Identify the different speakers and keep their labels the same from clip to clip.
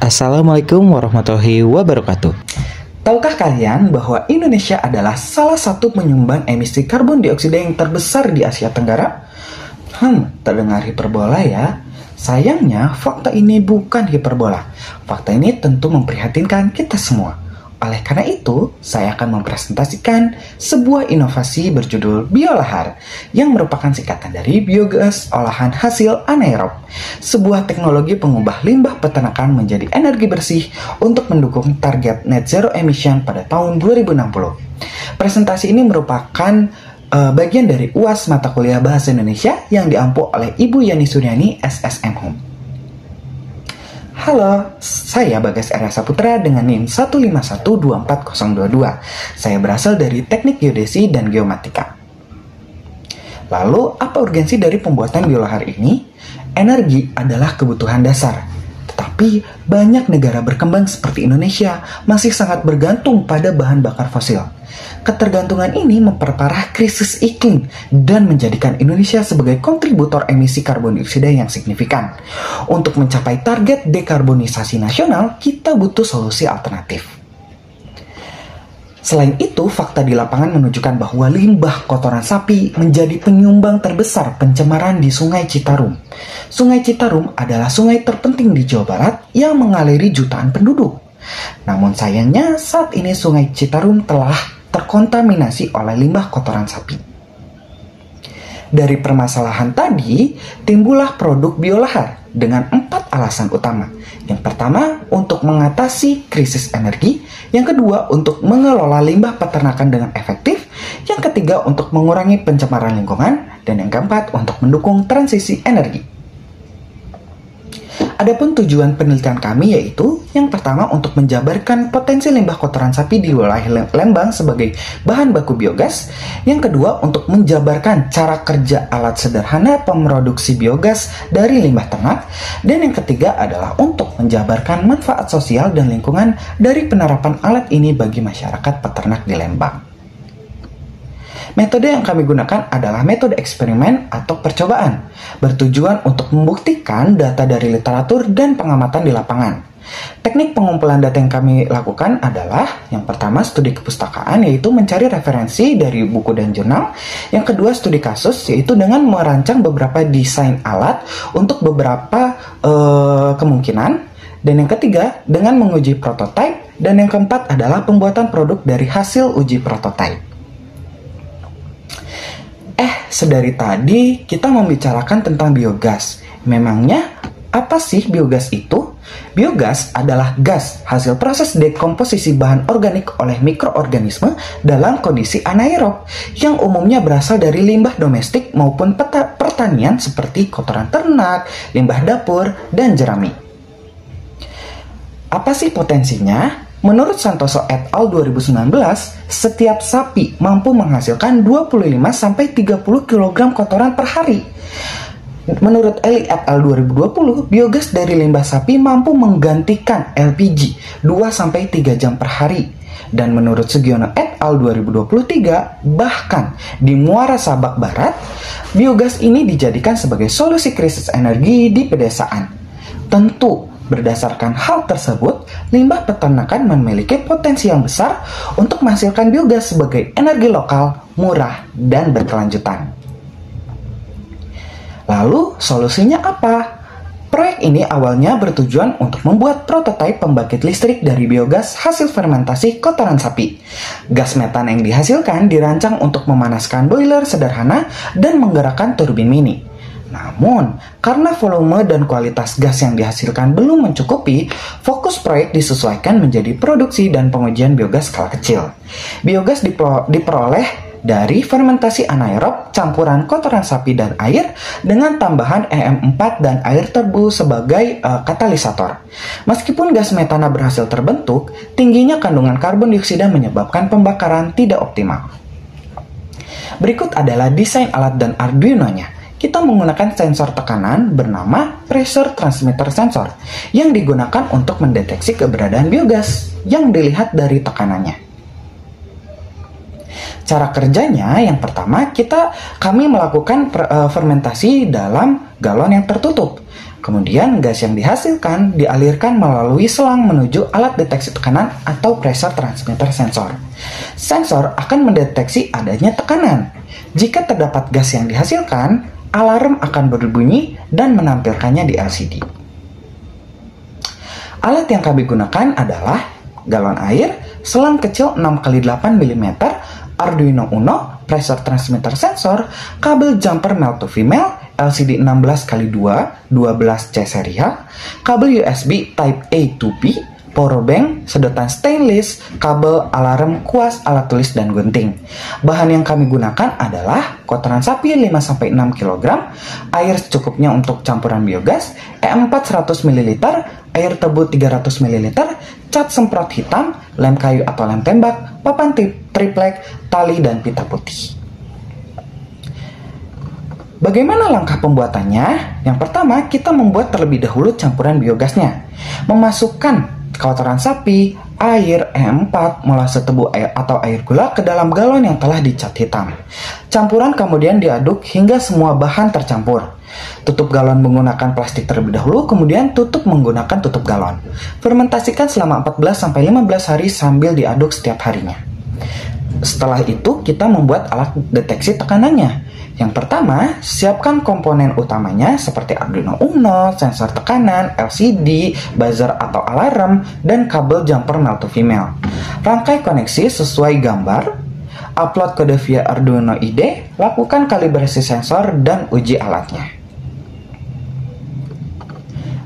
Speaker 1: Assalamualaikum warahmatullahi wabarakatuh. Tahukah kalian bahwa Indonesia adalah salah satu penyumbang emisi karbon dioksida yang terbesar di Asia Tenggara? Terdengar hiperbola ya. Sayangnya fakta ini bukan hiperbola. Fakta ini tentu memprihatinkan kita semua. Oleh karena itu, saya akan mempresentasikan sebuah inovasi berjudul Biolahar yang merupakan singkatan dari biogas olahan hasil anaerob, sebuah teknologi pengubah limbah peternakan menjadi energi bersih untuk mendukung target net zero emission pada tahun 2060. Presentasi ini merupakan bagian dari UAS mata kuliah Bahasa Indonesia yang diampu oleh Ibu Yani Suryani, SSM Hum. Halo, saya Bagas Arya Saputra dengan NIM 15124022. Saya berasal dari Teknik Geodesi dan Geomatika. Lalu, apa urgensi dari pembuatan biolahar ini? Energi adalah kebutuhan dasar. Tetapi, banyak negara berkembang seperti Indonesia masih sangat bergantung pada bahan bakar fosil. Ketergantungan ini memperparah krisis iklim dan menjadikan Indonesia sebagai kontributor emisi karbon dioksida yang signifikan. Untuk mencapai target dekarbonisasi nasional, kita butuh solusi alternatif. Selain itu, fakta di lapangan menunjukkan bahwa limbah kotoran sapi menjadi penyumbang terbesar pencemaran di Sungai Citarum. Sungai Citarum adalah sungai terpenting di Jawa Barat yang mengaliri jutaan penduduk. Namun sayangnya, saat ini Sungai Citarum telah terkontaminasi oleh limbah kotoran sapi. Dari permasalahan tadi, timbullah produk biolahar dengan 4 alasan utama. Yang pertama, untuk mengatasi krisis energi. Yang kedua, untuk mengelola limbah peternakan dengan efektif. Yang ketiga, untuk mengurangi pencemaran lingkungan. Dan yang keempat, untuk mendukung transisi energi. Adapun tujuan penelitian kami yaitu yang pertama untuk menjabarkan potensi limbah kotoran sapi di wilayah Lembang sebagai bahan baku biogas. Yang kedua untuk menjabarkan cara kerja alat sederhana pemroduksi biogas dari limbah ternak. Dan yang ketiga adalah untuk menjabarkan manfaat sosial dan lingkungan dari penerapan alat ini bagi masyarakat peternak di Lembang. Metode yang kami gunakan adalah metode eksperimen atau percobaan, bertujuan untuk membuktikan data dari literatur dan pengamatan di lapangan. Teknik pengumpulan data yang kami lakukan adalah yang pertama studi kepustakaan, yaitu mencari referensi dari buku dan jurnal. Yang kedua studi kasus, yaitu dengan merancang beberapa desain alat untuk beberapa kemungkinan. Dan yang ketiga dengan menguji prototipe. Dan yang keempat adalah pembuatan produk dari hasil uji prototipe. Sedari tadi kita membicarakan tentang biogas. Memangnya apa sih biogas itu? Biogas adalah gas hasil proses dekomposisi bahan organik oleh mikroorganisme dalam kondisi anaerob yang umumnya berasal dari limbah domestik maupun pertanian seperti kotoran ternak, limbah dapur, dan jerami. Apa sih potensinya? Menurut Santoso et al. 2019, setiap sapi mampu menghasilkan 25-30 kg kotoran per hari. Menurut Eli et al. 2020, biogas dari limbah sapi mampu menggantikan LPG 2-3 jam per hari. Dan menurut Sugiono et al. 2023, bahkan di Muara Sabak Barat, biogas ini dijadikan sebagai solusi krisis energi di pedesaan. Tentu, berdasarkan hal tersebut, limbah peternakan memiliki potensi yang besar untuk menghasilkan biogas sebagai energi lokal, murah, dan berkelanjutan. Lalu, solusinya apa? Proyek ini awalnya bertujuan untuk membuat prototipe pembangkit listrik dari biogas hasil fermentasi kotoran sapi. Gas metan yang dihasilkan dirancang untuk memanaskan boiler sederhana dan menggerakkan turbin mini. Namun, karena volume dan kualitas gas yang dihasilkan belum mencukupi, fokus proyek disesuaikan menjadi produksi dan pengujian biogas skala kecil. Biogas diperoleh dari fermentasi anaerob campuran kotoran sapi dan air dengan tambahan EM4 dan air tebu sebagai katalisator. Meskipun gas metana berhasil terbentuk, tingginya kandungan karbon dioksida menyebabkan pembakaran tidak optimal. Berikut adalah desain alat dan Arduino-nya. Kita menggunakan sensor tekanan bernama pressure transmitter sensor yang digunakan untuk mendeteksi keberadaan biogas yang dilihat dari tekanannya. Cara kerjanya yang pertama kami melakukan fermentasi dalam galon yang tertutup. Kemudian gas yang dihasilkan dialirkan melalui selang menuju alat deteksi tekanan atau pressure transmitter sensor. Sensor akan mendeteksi adanya tekanan. Jika terdapat gas yang dihasilkan, alarm akan berbunyi dan menampilkannya di LCD. Alat yang kami gunakan adalah galon air, selang kecil 6x8 mm, Arduino Uno, pressure transmitter sensor, kabel jumper male to female, LCD 16x2 12C serial, kabel USB Type A to B, power bank, sedotan stainless, kabel, alarm, kuas, alat tulis, dan gunting. Bahan yang kami gunakan adalah kotoran sapi 5-6 kg, air secukupnya untuk campuran biogas, E4 100 ml, air tebu 300 ml, cat semprot hitam, lem kayu atau lem tembak, papan triplek, tali, dan pita putih. Bagaimana langkah pembuatannya? Yang pertama, kita membuat terlebih dahulu campuran biogasnya. Memasukkan kotoran sapi, air, E4, molase tebu atau air gula ke dalam galon yang telah dicat hitam. Campuran kemudian diaduk hingga semua bahan tercampur. Tutup galon menggunakan plastik terlebih dahulu, kemudian tutup menggunakan tutup galon. Fermentasikan selama 14-15 hari sambil diaduk setiap harinya. Setelah itu, kita membuat alat deteksi tekanannya. Yang pertama, siapkan komponen utamanya seperti Arduino Uno, sensor tekanan, LCD, buzzer atau alarm, dan kabel jumper male to female. Rangkai koneksi sesuai gambar, upload kode via Arduino IDE, lakukan kalibrasi sensor, dan uji alatnya.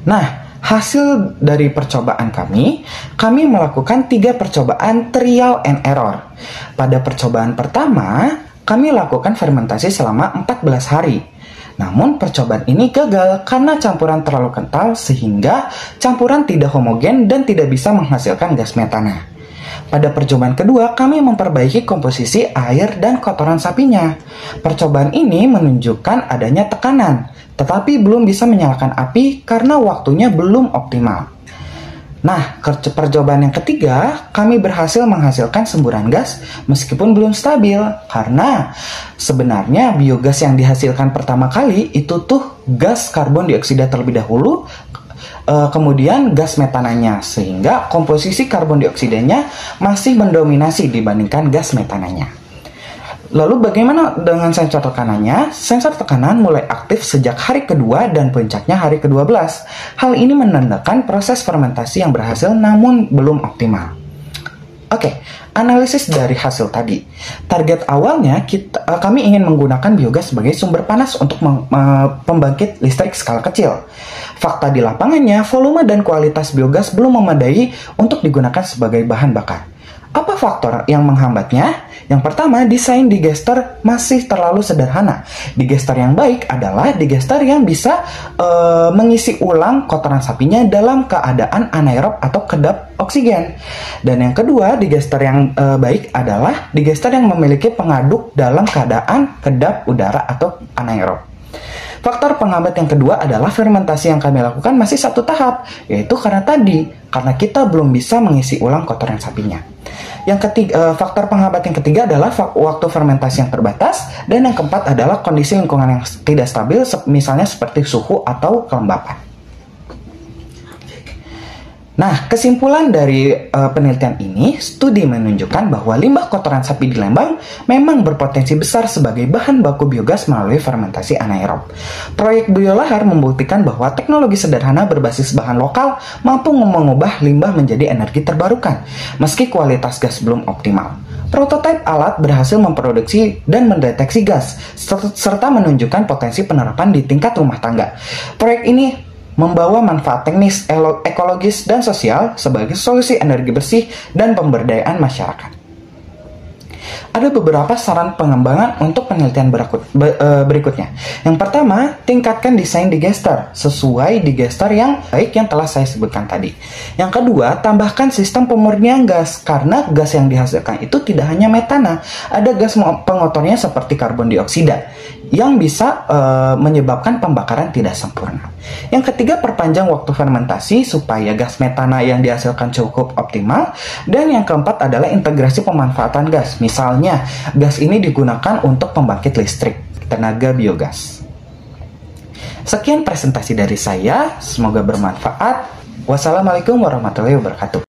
Speaker 1: Nah, hasil dari percobaan kami melakukan 3 percobaan trial and error. Pada percobaan pertama, kami lakukan fermentasi selama 14 hari. Namun percobaan ini gagal karena campuran terlalu kental sehingga campuran tidak homogen dan tidak bisa menghasilkan gas metana. Pada percobaan kedua, kami memperbaiki komposisi air dan kotoran sapinya. Percobaan ini menunjukkan adanya tekanan, tetapi belum bisa menyalakan api karena waktunya belum optimal. Nah, percobaan yang ketiga, kami berhasil menghasilkan semburan gas meskipun belum stabil karena sebenarnya biogas yang dihasilkan pertama kali itu tuh gas karbon dioksida terlebih dahulu, kemudian gas metananya, sehingga komposisi karbon dioksidanya masih mendominasi dibandingkan gas metananya. Lalu bagaimana dengan sensor tekanannya? Sensor tekanan mulai aktif sejak hari kedua dan puncaknya hari ke-12. Hal ini menandakan proses fermentasi yang berhasil namun belum optimal. Oke, analisis dari hasil tadi. Target awalnya kami ingin menggunakan biogas sebagai sumber panas untuk pembangkit listrik skala kecil. Fakta di lapangannya, volume dan kualitas biogas belum memadai untuk digunakan sebagai bahan bakar. Apa faktor yang menghambatnya? Yang pertama, desain digester masih terlalu sederhana. Digester yang baik adalah digester yang bisa mengisi ulang kotoran sapinya dalam keadaan anaerob atau kedap oksigen. Dan yang kedua, digester yang baik adalah digester yang memiliki pengaduk dalam keadaan kedap udara atau anaerob. Faktor penghambat yang kedua adalah fermentasi yang kami lakukan masih satu tahap, yaitu karena kita belum bisa mengisi ulang kotoran sapinya. Yang ketiga, faktor penghambat yang ketiga adalah waktu fermentasi yang terbatas, dan yang keempat adalah kondisi lingkungan yang tidak stabil, misalnya seperti suhu atau kelembapan. Nah, kesimpulan dari penelitian ini, studi menunjukkan bahwa limbah kotoran sapi di Lembang memang berpotensi besar sebagai bahan baku biogas melalui fermentasi anaerob. Proyek Biolahar membuktikan bahwa teknologi sederhana berbasis bahan lokal mampu mengubah limbah menjadi energi terbarukan, meski kualitas gas belum optimal. Prototipe alat berhasil memproduksi dan mendeteksi gas, serta menunjukkan potensi penerapan di tingkat rumah tangga. Proyek ini membawa manfaat teknis, ekologis, dan sosial sebagai solusi energi bersih dan pemberdayaan masyarakat. Ada beberapa saran pengembangan untuk penelitian berikutnya. Yang pertama, tingkatkan desain digester sesuai digester yang baik yang telah saya sebutkan tadi. Yang kedua, tambahkan sistem pemurnian gas karena gas yang dihasilkan itu tidak hanya metana, ada gas pengotornya seperti karbon dioksida yang bisa menyebabkan pembakaran tidak sempurna. Yang ketiga, perpanjang waktu fermentasi supaya gas metana yang dihasilkan cukup optimal. Dan yang keempat adalah integrasi pemanfaatan gas. Misalnya, gas ini digunakan untuk pembangkit listrik, tenaga biogas. Sekian presentasi dari saya, semoga bermanfaat. Wassalamualaikum warahmatullahi wabarakatuh.